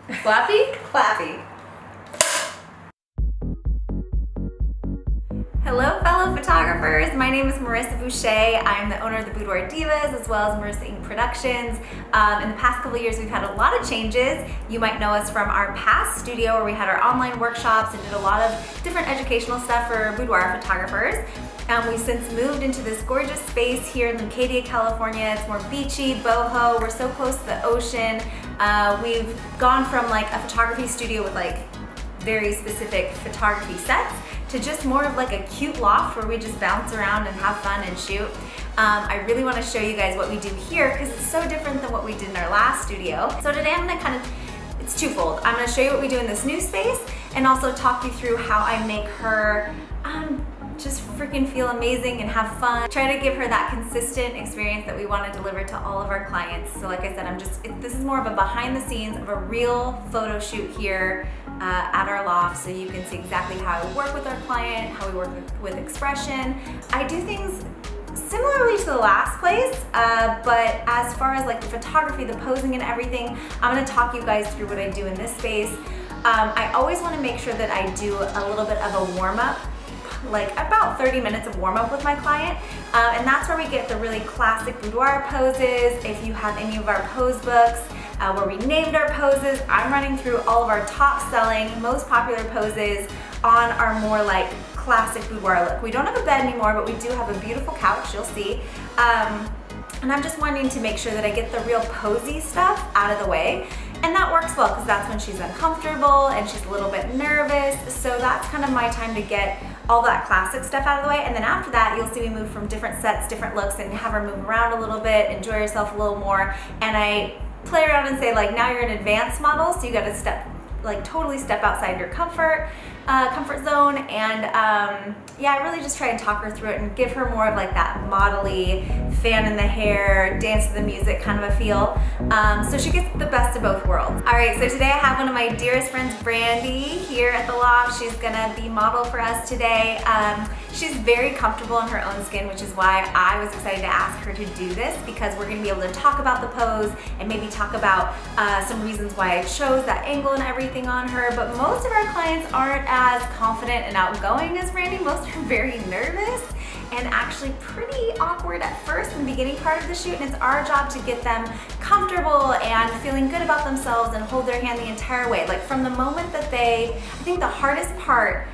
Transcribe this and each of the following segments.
Clappy? Clappy. Hello fellow photographers, my name is Marissa Boucher. I'm the owner of the Boudoir Divas as well as Marissa Inc. Productions. In the past couple of years we've had a lot of changes. You might know us from our past studio where we had our online workshops and did a lot of different educational stuff for boudoir photographers. We've since moved into this gorgeous space here in Leucadia, California. It's more beachy, boho, we're so close to the ocean. We've gone from like a photography studio with like very specific photography sets to just more of like a cute loft where we just bounce around and have fun and shoot. I really want to show you guys what we do here because it's so different than what we did in our last studio. So today I'm gonna it's twofold. I'm gonna show you what we do in this new space and also talk you through how I make her just freaking feel amazing and have fun. Try to give her that consistent experience that we want to deliver to all of our clients. So like I said, this is more of a behind the scenes of a real photo shoot here at our loft, so you can see exactly how I work with our client, how we work with expression. I do things similarly to the last place, but as far as like the photography, the posing and everything, I'm gonna talk you guys through what I do in this space. I always wanna make sure that I do a little bit of a warm-up, like about 30 minutes of warm-up with my client, and that's where we get the really classic boudoir poses. If you have any of our pose books where we named our poses, I'm running through all of our top selling, most popular poses on our more like classic boudoir look. We don't have a bed anymore, but we do have a beautiful couch, you'll see. And I'm just wanting to make sure that I get the real posy stuff out of the way. And that works well because that's when she's uncomfortable and she's a little bit nervous. So that's kind of my time to get all that classic stuff out of the way. And then after that, you'll see we move from different sets, different looks, and have her move around a little bit, enjoy yourself a little more. And I play around and say like, now you're an advanced model, so you got to totally step outside your comfort zone. And yeah, I really just try and talk her through it and give her more of like that modelly, fan in the hair, dance to the music kind of a feel. So she gets the best of both worlds. All right, so today I have one of my dearest friends, Brandy, here at the loft. She's gonna be model for us today. She's very comfortable in her own skin, which is why I was excited to ask her to do this, because we're gonna be able to talk about the pose and maybe talk about some reasons why I chose that angle and everything on her. But most of our clients aren't as confident and outgoing as Brandy. Most are very nervous and actually pretty awkward at first in the beginning part of the shoot, and it's our job to get them comfortable and feeling good about themselves and hold their hand the entire way. Like from the moment that I think the hardest part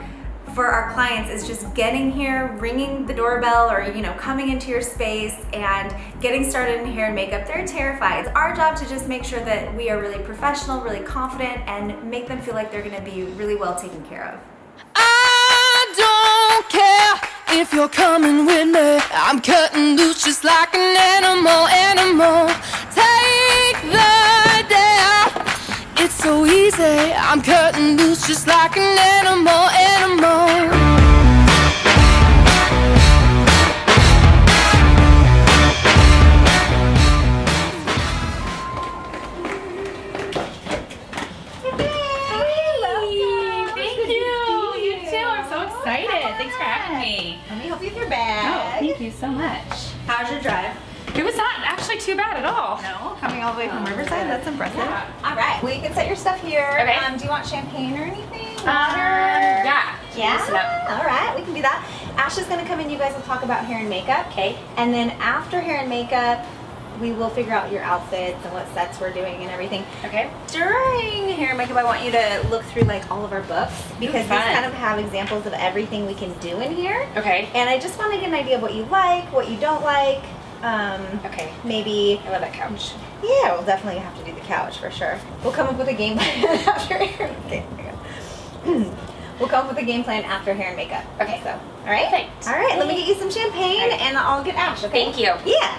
for our clients is just getting here, ringing the doorbell, or coming into your space and getting started in hair and makeup. They're terrified. It's our job to just make sure that we are really professional, really confident, and make them feel like they're gonna be really well taken care of. I don't care if you're coming with me. I'm cutting loose just like an animal. Take the day off. It's so easy. I'm cutting loose just like an animal. Thanks for having me. Let me help you with your bag. Oh, thank you so much. How's your drive? It was not actually too bad at all. No? Coming all the way from Riverside? That's impressive. Yeah. All right. Well, you can set your stuff here. Okay. Do you want champagne or anything? Water? Yeah. Yeah? All right. We can do that. Ash is going to come in. You guys will talk about hair and makeup. Okay. And then after hair and makeup, we will figure out your outfits and what sets we're doing and everything. Okay. During hair and makeup, I want you to look through like all of our books, because these kind of have examples of everything we can do in here. Okay. And I just want to get an idea of what you like, what you don't like. Okay. Maybe. I love that couch. Yeah, we'll definitely have to do the couch for sure. We'll come up with a game plan after hair and makeup. We'll come up with a game plan after hair and makeup. Okay. So, all right? Perfect. All right, let me get you some champagne and I'll get Ash, okay? Thank you. Yeah.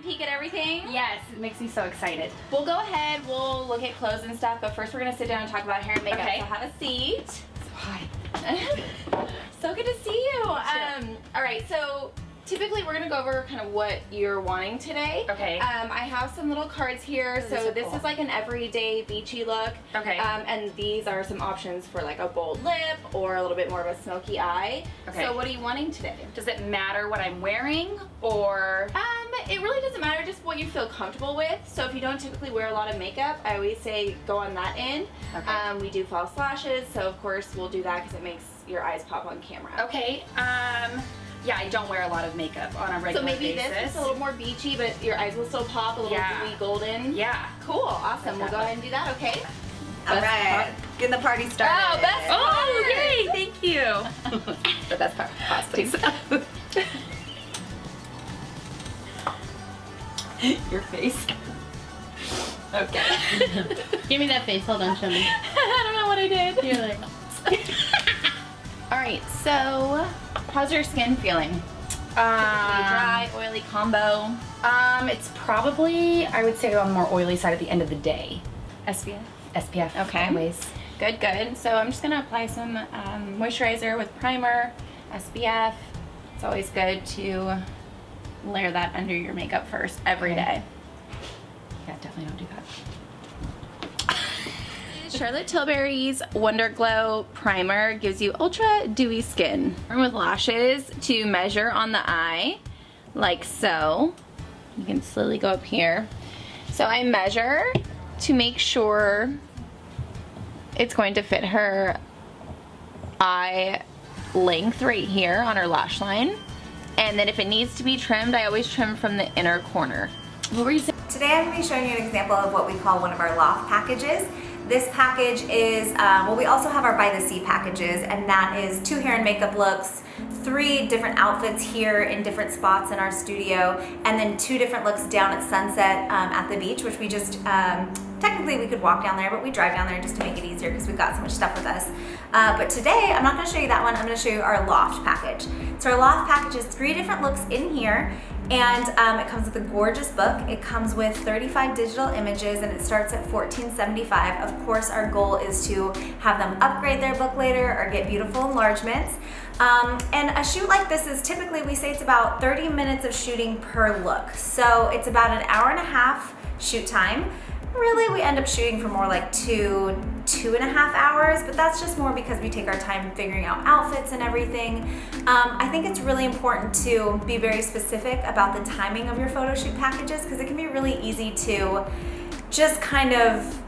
Peek at everything? Yes, it makes me so excited. We'll go ahead, we'll look at clothes and stuff, but first we're gonna sit down and talk about hair and makeup. Okay. So have a seat. Hi. So good to see you. All right, so typically we're gonna go over kind of what you're wanting today. Okay. I have some little cards here. So this is like an everyday beachy look. Okay. And these are some options for like a bold lip or a little bit more of a smoky eye. Okay. So what are you wanting today? Does it matter what I'm wearing, or? It really doesn't matter, just what you feel comfortable with. So if you don't typically wear a lot of makeup, I always say go on that end. Okay. We do false lashes, so of course we'll do that because it makes your eyes pop on camera. Okay. Yeah, I don't wear a lot of makeup on a regular basis. So maybe this is a little more beachy, but your eyes will still pop a little dewy golden. Yeah. Cool, awesome. We'll go ahead and do that, okay? All right, getting the party started. Oh, best part. Oh, yay, thank you. The best part. Pause, please. Your face. Okay. Give me that face. Hold on, show me. I don't know what I did. You're like... Alright, so how's your skin feeling? Dry, oily combo? It's probably, I would say, on the more oily side at the end of the day. SPF? SPF, Okay. always. Good, good. So I'm just gonna apply some moisturizer with primer, SPF. It's always good to layer that under your makeup first every day. Yeah, definitely don't do that. Charlotte Tilbury's Wonder Glow Primer gives you ultra dewy skin. With lashes to measure on the eye, like so. You can slowly go up here. So I measure to make sure it's going to fit her eye length right here on her lash line. And then if it needs to be trimmed, I always trim from the inner corner. What were you saying? Today I'm going to be showing you an example of what we call one of our loft packages. This package is, well, we also have our by the sea packages, and that is 2 hair and makeup looks, 3 different outfits here in different spots in our studio, and then 2 different looks down at sunset at the beach, which we just, technically we could walk down there, but we drive down there just to make it easier because we've got so much stuff with us. But today, I'm not going to show you that one, I'm going to show you our loft package. So our loft package is 3 different looks in here, and it comes with a gorgeous book. It comes with 35 digital images, and it starts at $14.75. Of course, our goal is to have them upgrade their book later or get beautiful enlargements. And a shoot like this is typically, we say it's about 30 minutes of shooting per look. So it's about an hour and a half shoot time. Really, we end up shooting for more like 2.5 hours, but that's just more because we take our time figuring out outfits and everything. I think it's really important to be very specific about the timing of your photo shoot packages because it can be really easy to just kind of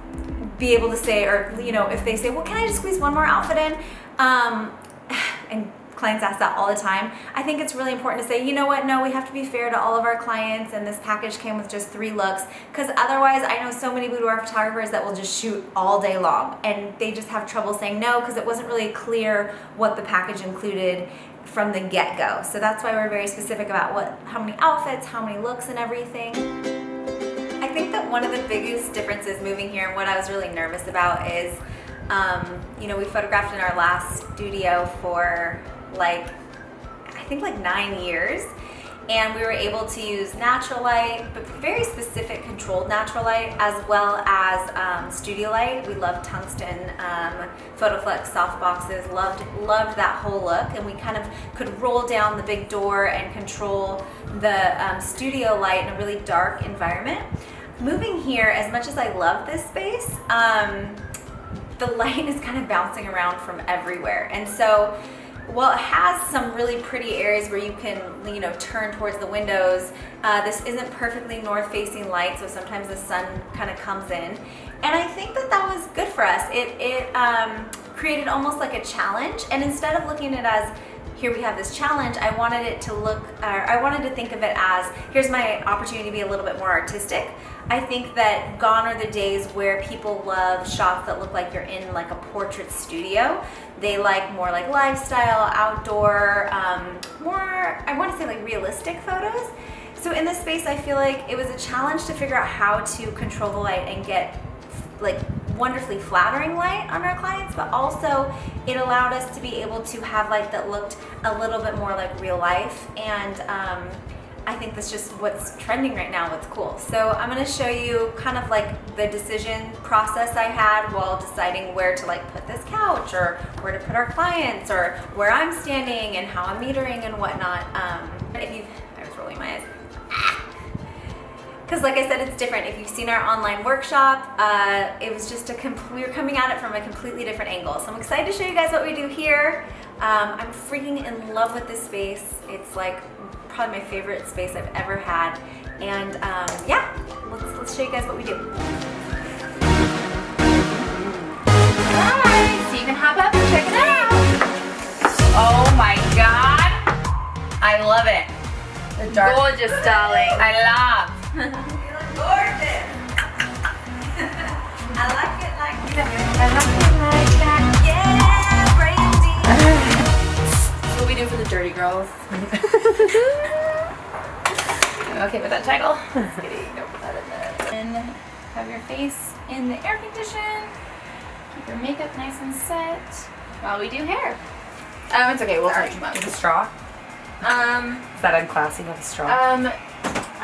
be able to say, or you know, if they say, well, can I just squeeze one more outfit in? And clients ask that all the time. I think it's really important to say, you know what, no, we have to be fair to all of our clients, and this package came with just 3 looks, because otherwise I know so many boudoir photographers that will just shoot all day long, and they just have trouble saying no because it wasn't really clear what the package included from the get-go. So that's why we're very specific about how many outfits, how many looks, and everything. I think that one of the biggest differences moving here, and what I was really nervous about is, you know, we photographed in our last studio for I think 9 years, and we were able to use natural light, but very specific controlled natural light, as well as studio light. We loved tungsten, PhotoFlex softboxes, loved that whole look, and we kind of could roll down the big door and control the studio light in a really dark environment. Moving here, as much as I love this space, the light is kind of bouncing around from everywhere, and so while it has some really pretty areas where you can, you know, turn towards the windows, this isn't perfectly north-facing light, so sometimes the sun kind of comes in. And I think that that was good for us. It created almost like a challenge, and instead of looking at it as, here we have this challenge, I wanted it to look, I wanted to think of it as, here's my opportunity to be a little bit more artistic. I think that gone are the days where people love shots that look like you're in like a portrait studio. They like more like lifestyle, outdoor, more, I want to say like realistic photos. So in this space, I feel like it was a challenge to figure out how to control the light and get like wonderfully flattering light on our clients, but also it allowed us to be able to have light that looked a little bit more like real life. And I think that's just what's trending right now, what's cool. So I'm gonna show you kind of like the decision process I had while deciding where to like put this couch, or where to put our clients, or where I'm standing and how I'm metering and whatnot. I was rolling my eyes. Because like I said, it's different. If you've seen our online workshop, it was just we were coming at it from a completely different angle. So I'm excited to show you guys what we do here. I'm freaking in love with this space. It's like probably my favorite space I've ever had. And yeah, let's show you guys what we do. Alright, so you can hop up and check it out. Oh my god. I love it. The dark. Gorgeous, darling. I love. You look gorgeous. I like it like that. Yeah, Brandy. That's what we do for the dirty girls. Okay with that title? Just kidding. Don't put that in there. And have your face in the air condition. Keep your makeup nice and set while we do hair. It's okay. We'll touch them up. With a straw? Is that unclassy with a straw? I'm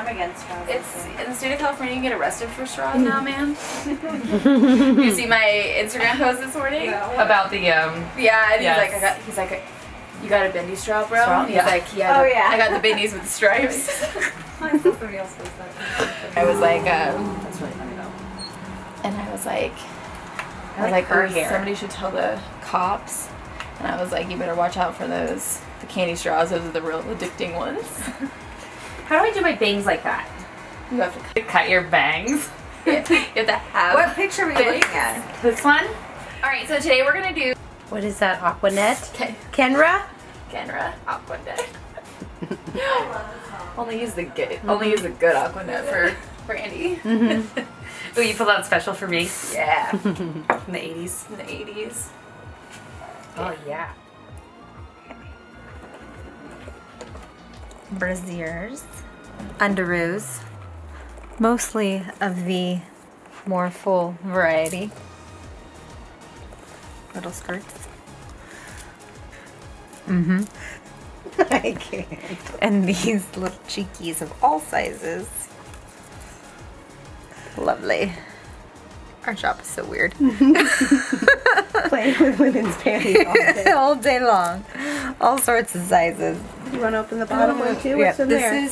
against straws. It's in the state of California. You can get arrested for straws now, man. You see my Instagram post this morning? About the Yeah, and Yes. he's like, you got a bendy straw, bro? Straw? And he's Yeah. like, yeah. Oh, yeah. I got the bendies with the stripes. I saw somebody else post that. I was like, That's really funny though. and I was like, her "Oh, hair. somebody should tell the cops." And I was like, you better watch out for those. The candy straws, those are the real addicting ones. How do I do my bangs like that? You have to Cut your bangs? you have to have. What picture are we looking at? This one? Alright, so today we're gonna do What is that? Aquanet? Okay. Kenra? Kenra Aquanet. Only use the good Aquanet for Brandy. Oh, you pulled out special for me? Yeah. In the 80s? In the 80s. Oh, yeah. Brassieres, underoos, mostly of the more full variety. Little skirts. I can't. And these little cheekies of all sizes. Lovely. Our shop is so weird. Playing with women's panties all day. All day long. All sorts of sizes. You want to open the bottom one too? What's in there?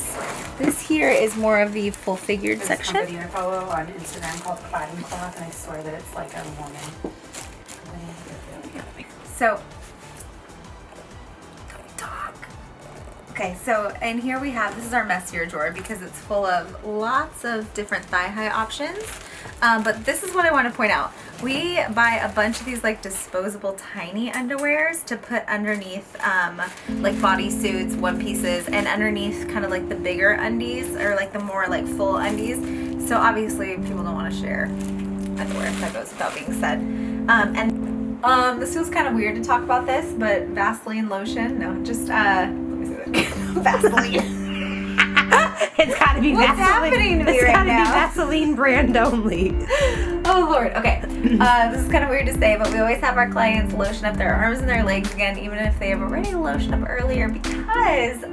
This here is more of the full figured There's section. somebody I follow on Instagram called Cladding Cloth, and I swear that it's like a woman. So, talk. Okay, so and here we have, this is our messier drawer because it's full of lots of different thigh-high options. But this is what I want to point out. We buy a bunch of these like disposable tiny underwears to put underneath like bodysuits, one pieces, and underneath kind of like the bigger undies or like the more like full undies. So obviously people don't want to share underwear, that goes without being said. This feels kind of weird to talk about this, but Vaseline lotion, no, just let me see that. Vaseline. It's gotta be What's Vaseline. happening to me It's right gotta now? be Vaseline brand only. Oh Lord, okay. This is kind of weird to say, but we always have our clients lotion up their arms and their legs again, even if they have already lotioned up earlier, because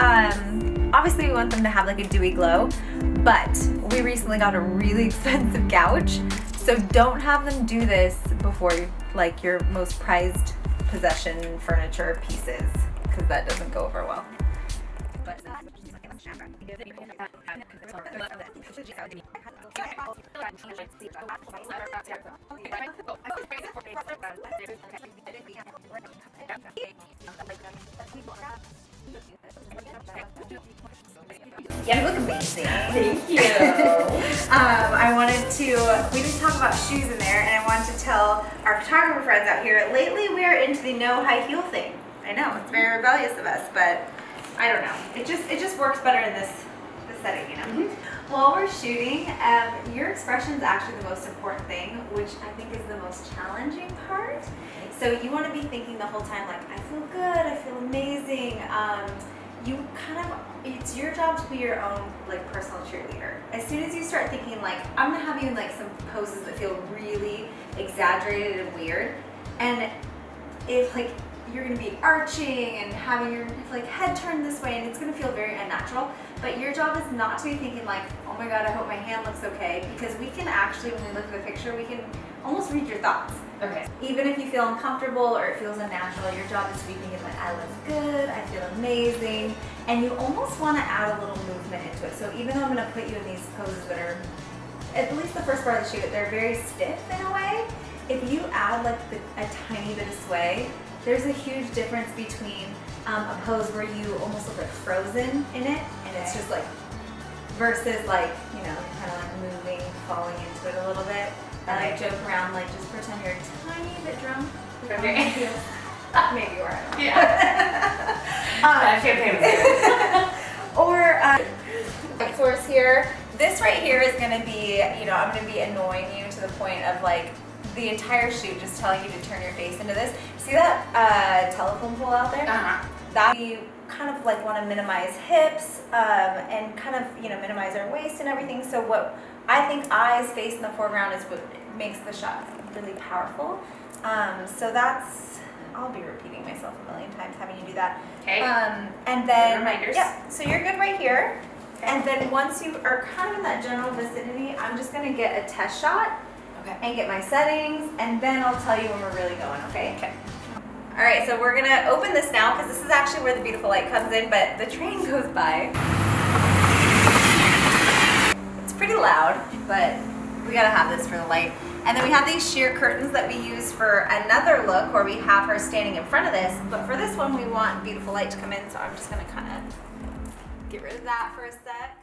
obviously we want them to have like a dewy glow, but we recently got a really expensive couch, so don't have them do this before like your most prized possession furniture pieces, because that doesn't go over well. But, yeah, you look amazing. Thank you. We didn't talk about shoes in there, and I wanted to tell our photographer friends out here, lately we're into the no high heel thing. I know, it's very rebellious of us, but I don't know. It just works better in this setting, you know? While we're shooting, your expression is actually the most important thing, which I think is the most challenging part. So you want to be thinking the whole time like, I feel good, I feel amazing. It's your job to be your own like personal cheerleader. As soon as you start thinking like, I'm gonna have you in like some poses that feel really exaggerated and weird, and if like you're gonna be arching and having your like head turned this way, and it's gonna feel very unnatural. But your job is not to be thinking like, oh my god, I hope my hand looks okay, because we can actually, when we look at the picture, we can almost read your thoughts. Okay. Even if you feel uncomfortable or it feels unnatural, your job is to be thinking like, I look good, I feel amazing, and you almost want to add a little movement into it. So even though I'm going to put you in these poses that are, at least the first part of the shoot, they're very stiff in a way, if you add like a tiny bit of sway, there's a huge difference between a pose where you almost look like frozen in it, and it's just like, versus like, you know, kind of like moving, falling into it a little bit. I like joke around, like just pretend you're a tiny bit drunk. Maybe you are. I don't know. Yeah. Champagne was good. Light source here. This right here is going to be, you know, I'm going to be annoying you to the point of like the entire shoot just telling you to turn your face into this. See that telephone pole out there? That you kind of like want to minimize hips and kind of, you know, minimize our waist and everything. So what I think eyes, face in the foreground is what makes the shot really powerful. So that's, I'll be repeating myself a million times having you do that. Okay. And then, reminders. yeah, so you're good right here. Okay. And then once you are kind of in that general vicinity, I'm just going to get a test shot. Okay. And get my settings, and then I'll tell you when we're really going, okay? Okay. All right, so we're gonna open this now because this is actually where the beautiful light comes in, but the train goes by. It's pretty loud, but we gotta have this for the light. And then we have these sheer curtains that we use for another look where we have her standing in front of this, but for this one we want beautiful light to come in, so I'm just gonna kind of get rid of that for a sec.